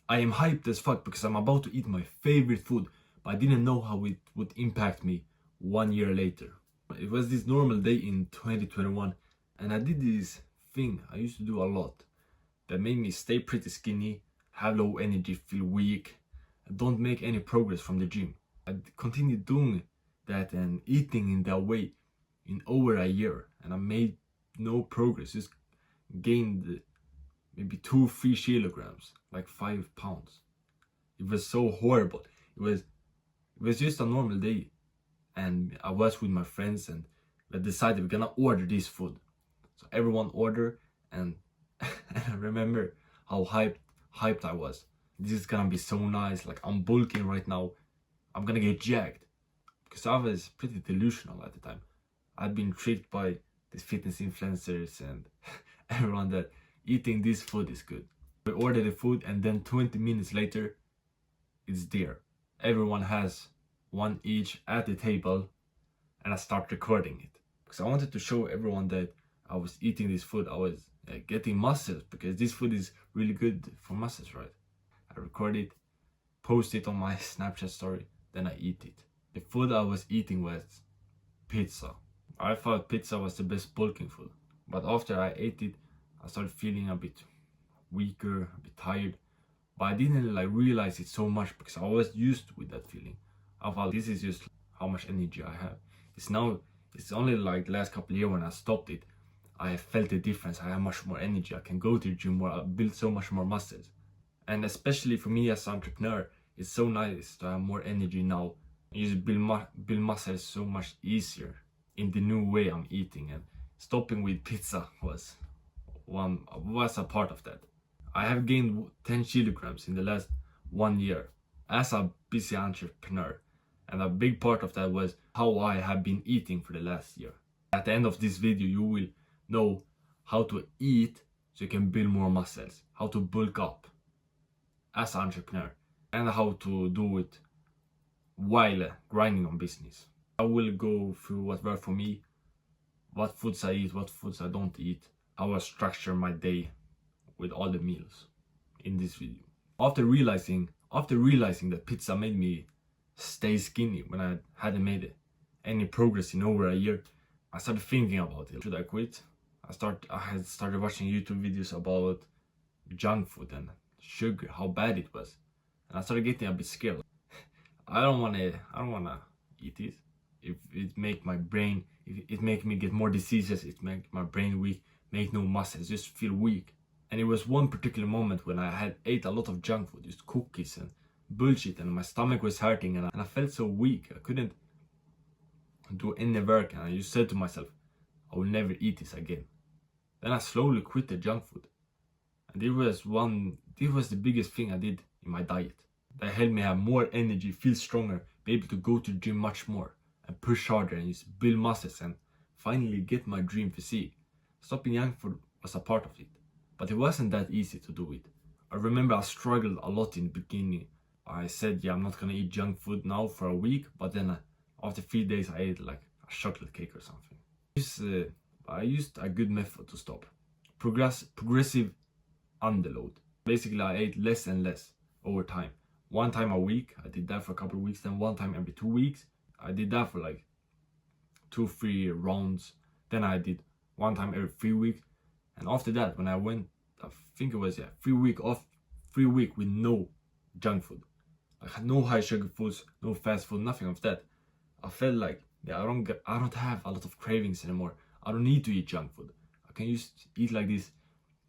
I am hyped as fuck because I'm about to eat my favorite food, but I didn't know how it would impact me 1 year later. It was this normal day in 2021, and I did this thing I used to do a lot that made me stay pretty skinny, have low energy, feel weak, and don't make any progress from the gym. I continued doing that and eating in that way in over a year, and I made no progress, just gained maybe 2-3 kilograms, like 5 pounds. It was so horrible. It was just a normal day, and I was with my friends, and we decided we're gonna order this food. So everyone ordered, and I remember how hyped I was. This is gonna be so nice. Like, I'm bulking right now. I'm gonna get jacked, because I was pretty delusional at the time. I'd been tricked by these fitness influencers and everyone that eating this food is good. We order the food, and then 20 minutes later, it's there. Everyone has one each at the table, and I start recording it. Because I wanted to show everyone that I was eating this food. I was getting muscles, because this food is really good for muscles, right? I record it, post it on my Snapchat story, then I eat it. The food I was eating was pizza. I thought pizza was the best bulking food, but after I ate it, I started feeling a bit weaker, a bit tired, but I didn't realize it so much because I was used with that feeling. I thought this is just how much energy I have. It's only like last couple of years when I stopped it, I have felt the difference. I have much more energy. I can go to the gym more. I build so much more muscles. And especially for me as an entrepreneur, it's so nice to have more energy now. You just build muscles so much easier in the new way I'm eating, and stopping with pizza was a part of that. I have gained 10 kilograms in the last 1 year as a busy entrepreneur, and a big part of that was how I have been eating for the last year. At the end of this video, you will know how to eat so you can build more muscles, how to bulk up as an entrepreneur, and how to do it while grinding on business. I will go through what worked for me, what foods I eat, what foods I don't eat, how I structure my day with all the meals in this video. After realizing that pizza made me stay skinny when I hadn't made any progress in over a year, I started thinking about it. Should I quit? I had started watching YouTube videos about junk food and sugar, how bad it was, and I started getting a bit scared. I don't wanna eat it. If it make me get more diseases, it make my brain weak, make no muscles, just feel weak. And it was one particular moment when I had ate a lot of junk food, just cookies and bullshit, and my stomach was hurting, and I felt so weak. I couldn't do any work, and I just said to myself, I will never eat this again. Then I slowly quit the junk food, and this was the biggest thing I did in my diet. That helped me have more energy, feel stronger, be able to go to the gym much more, and push harder, and just build muscles, and finally get my dream physique. Stopping junk food was a part of it, but it wasn't that easy to do it. I remember I struggled a lot in the beginning. I said, yeah, I'm not gonna eat junk food now for a week, but then after 3 days I ate like a chocolate cake or something. I used a good method to stop. Progressive underload. Basically, I ate less and less over time. 1 time a week, I did that for a couple of weeks, then 1 time every 2 weeks. I did that for like 2-3 rounds. Then I did 1 time every 3 weeks. And after that, when I went, I think it was 3 week off, 3 week with no junk food. I had no high sugar foods, no fast food, nothing of that. I felt like, I don't have a lot of cravings anymore. I don't need to eat junk food. I can just eat like this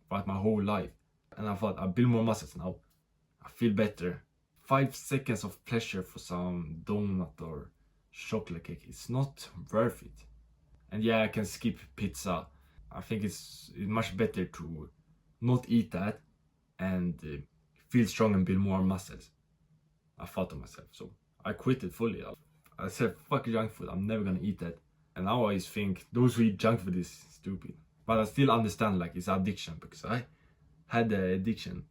throughout my whole life. And I thought, I build more muscles now. I feel better. 5 seconds of pleasure for some donut or chocolate cake, it's not worth it. And yeah, I can skip pizza. I think it's much better to not eat that and feel strong and build more muscles. I thought to myself, so I quit it fully. I said, fuck junk food, I'm never gonna eat that. And now I always think those who eat junk food is stupid. But I still understand, like, it's addiction, because I had the addiction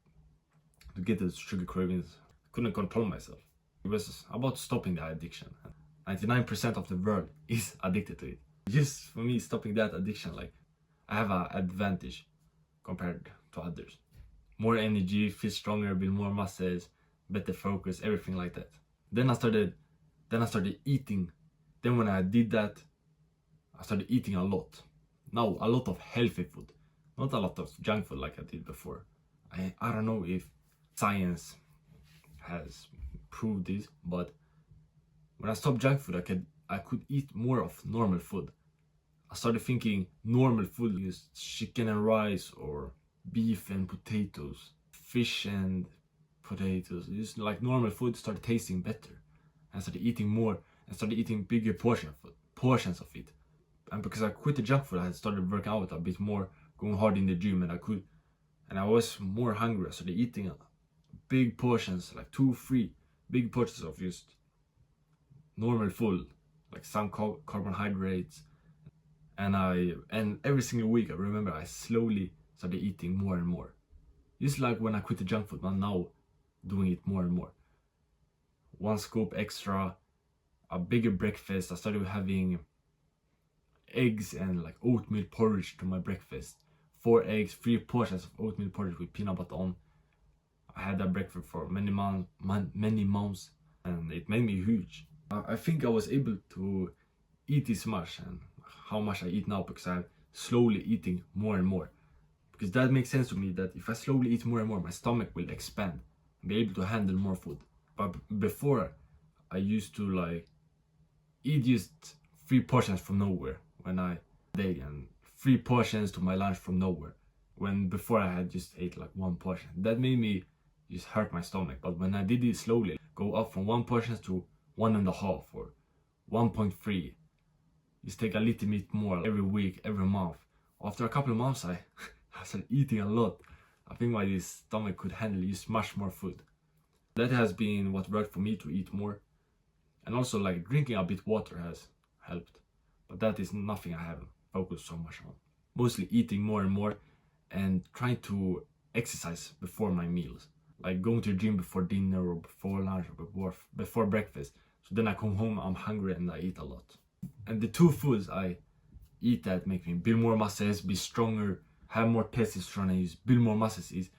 to get those sugar cravings. I couldn't control myself. It was about stopping the addiction. 99% of the world is addicted to it. Just for me, stopping that addiction, like, I have an advantage compared to others. more energy, feel stronger, build more muscles, better focus, everything like that. Then I started eating. Then when I did that, I started eating a lot. Now a lot of healthy food, not a lot of junk food like I did before. I don't know if science has proved this, but when I stopped junk food, I could eat more of normal food. I started thinking normal food is chicken and rice, or beef and potatoes, fish and potatoes. Just like normal food started tasting better. I started eating more and started eating bigger portions of it. And because I quit the junk food, I had started working out a bit more, going hard in the gym, and I was more hungry. I started eating big portions, like 2-3 big portions of just normal food, like some carbohydrates. And every single week, I remember I slowly started eating more and more. Just like when I quit the junk food, but now doing it more and more. 1 scoop extra, a bigger breakfast. I started having eggs and like oatmeal porridge to my breakfast. 4 eggs, 3 portions of oatmeal porridge with peanut butter on. I had that breakfast for many months, and it made me huge. I think I was able to eat this much and how much I eat now because I'm slowly eating more and more. Because that makes sense to me, that if I slowly eat more and more, my stomach will expand and be able to handle more food. But before, I used to like eat just 3 portions from nowhere when I day, and 3 portions to my lunch from nowhere. When before I had just ate like 1 portion. That made me just hurt my stomach. But when I did it slowly, go up from 1 portion to 1.5 or 1.3, just take a little bit more every week, every month. After a couple of months, I started eating a lot. I think my stomach could handle just much more food. That has been what worked for me to eat more. And also like drinking a bit water has helped. But that is nothing I haven't focused so much on. Mostly eating more and more and trying to exercise before my meals. Like going to the gym before dinner or before lunch or before breakfast. So then I come home, I'm hungry and I eat a lot. And the 2 foods I eat that make me build more muscles, be stronger, have more testosterone and build more muscles is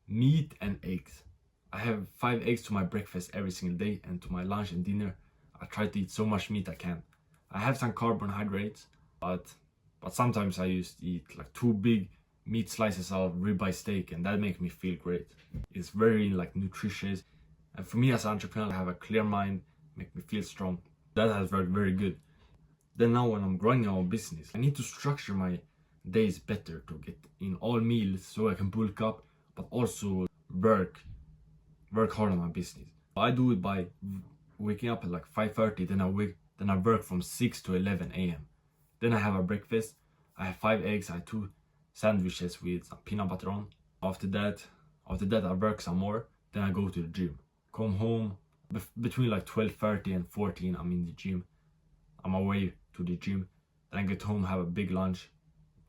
meat and eggs. I have 5 eggs to my breakfast every single day, and to my lunch and dinner I try to eat so much meat I can. I have some carbohydrates, but sometimes I used to eat like 2 big meat slices of ribeye steak, and that makes me feel great. It's very like nutritious, and for me as an entrepreneur, I have a clear mind, make me feel strong. That has worked very good. Then now when I'm growing my own business, I need to structure my days better to get in all meals so I can bulk up, but also work hard on my business. I do it by waking up at like 5:30, then I work from 6 to 11 a.m. Then I have a breakfast. I have 5 eggs, I have 2 sandwiches with some peanut butter on. After that I work some more. Then I go to the gym. Come home between like 12:30 and 14. I'm in the gym. I'm away to the gym. Then I get home, have a big lunch,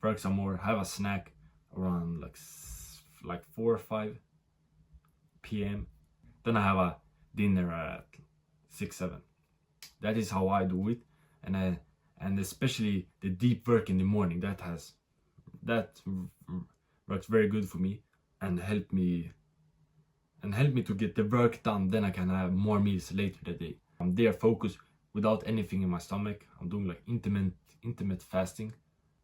work some more, have a snack around like 4 or 5 p.m. Then I have a dinner at 6-7. That is how I do it, and especially the deep work in the morning. That works very good for me and help me to get the work done. Then I can have more meals later that day. I'm there focused without anything in my stomach. I'm doing like intermittent fasting.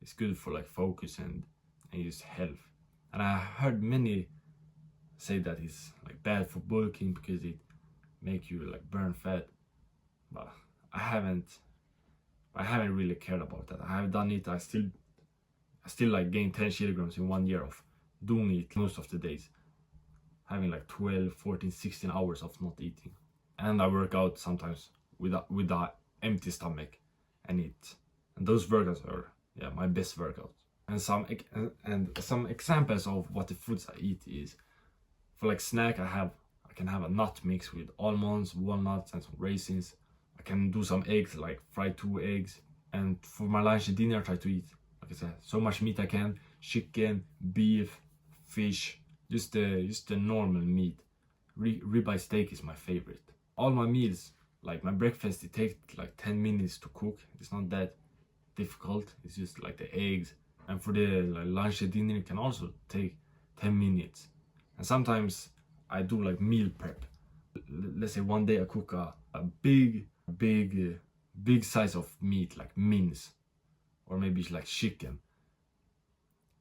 It's good for like focus and just health. And I heard many say that it's like bad for bulking because it make you like burn fat, but I haven't really cared about that. I have done it. I still like gained 10 kilograms in 1 year of doing it most of the days, having like 12, 14, 16 hours of not eating. And I work out sometimes with a empty stomach and those workouts are my best workouts. And some examples of what the foods I eat is, for like snack I can have a nut mix with almonds, walnuts and some raisins. I can do some eggs, like fry 2 eggs. And for my lunch and dinner I try to eat, like I said, so much meat I can. Chicken, beef, fish, just the normal meat. Ribeye steak is my favorite. All my meals, like my breakfast, it takes like 10 minutes to cook. It's not that difficult. It's just like the eggs. And for the like lunch and dinner, it can also take 10 minutes. And sometimes I do like meal prep. Let's say one day I cook a big size of meat, like mince, or maybe it's like chicken.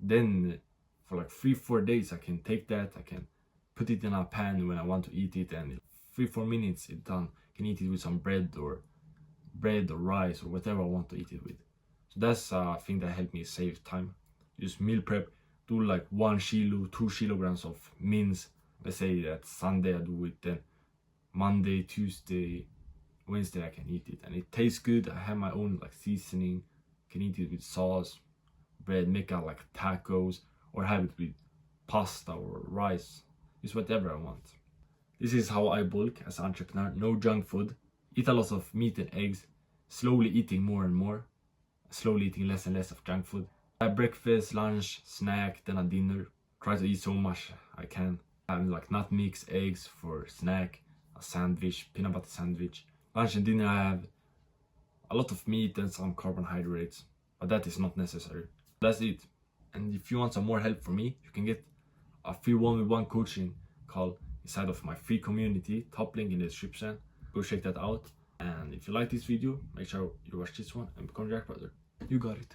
Then for like 3-4 days I can take that, I can put it in a pan when I want to eat it, and in 3-4 minutes it's done. I can eat it with some bread or rice or whatever I want to eat it with. So that's a thing that helped me save time. Just meal prep, do like 1 kilo, 2 kilograms of mince. Let's say that Sunday I do it, then Monday, Tuesday, Wednesday I can eat it, and it tastes good. I have my own like seasoning. I can eat it with sauce, bread, make out like tacos, or have it with pasta or rice. It's whatever I want. This is how I bulk as an entrepreneur. No junk food. Eat a lot of meat and eggs. Slowly eating more and more. Slowly eating less and less of junk food. I have breakfast, lunch, snack, then a dinner. Try to eat so much I can. Having like nut mix, eggs for snack, a sandwich, peanut butter sandwich. Lunch and dinner I have a lot of meat and some carbohydrates, but that is not necessary. That's it. And if you want some more help from me, you can get a free 1-on-1 coaching call inside of my free community. Top link in the description. Go check that out. And if you like this video, make sure you watch this one and become Jack Brother. You got it.